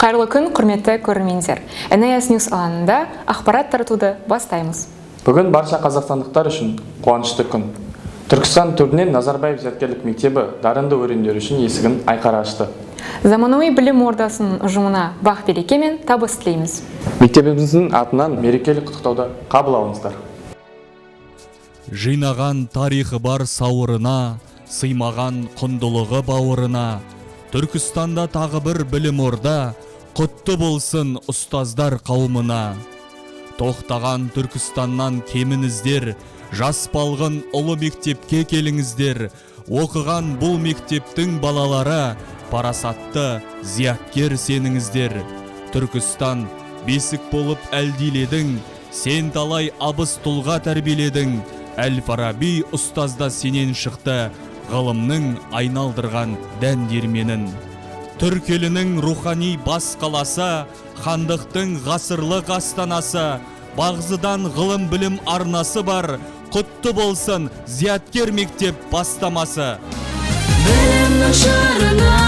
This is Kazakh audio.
Қайырлы күн, құрметті көрермендер. НС News алаңында ақпарат таратуды бастаймыз. Бүгін барша қазақстандықтар үшін қуанышты күн. Түркістан төрінен Назарбаев зияткерлік мектебі дарынды өрендер үшін есігін айқара ашты. Заманауи білім ордасының ұжымына бақ-береке мен табыс тілейміз. Мектебіміздің атынан мерекелік құттықтауды қабыл алыңыздар. Жинаған тарихы бар сауырына, сыймаған құндылығы бауырына, Түркістанда тағы бір білім орда, құтты болсын ұстаздар қауымына. Тоқтаған Түркістаннан кемініздер, жас балғын ұлы мектепке келіңіздер. Оқыған бұл мектептің балалары, парасатты зияткер сеніңіздер. Түркістан бесік болып әлдиледің, сен талай абыз тұлға тәрбиеледің. Әл-Фараби ұстазда сенен шықты, ғылымның айналдырған дән дерменін. Түрк елінің рухани бас қаласы, хандықтың ғасырлық астанасы, бағзыдан ғылым білім арнасы бар, құтты болсын зияткер мектеп бастамасы. Білімнің шырына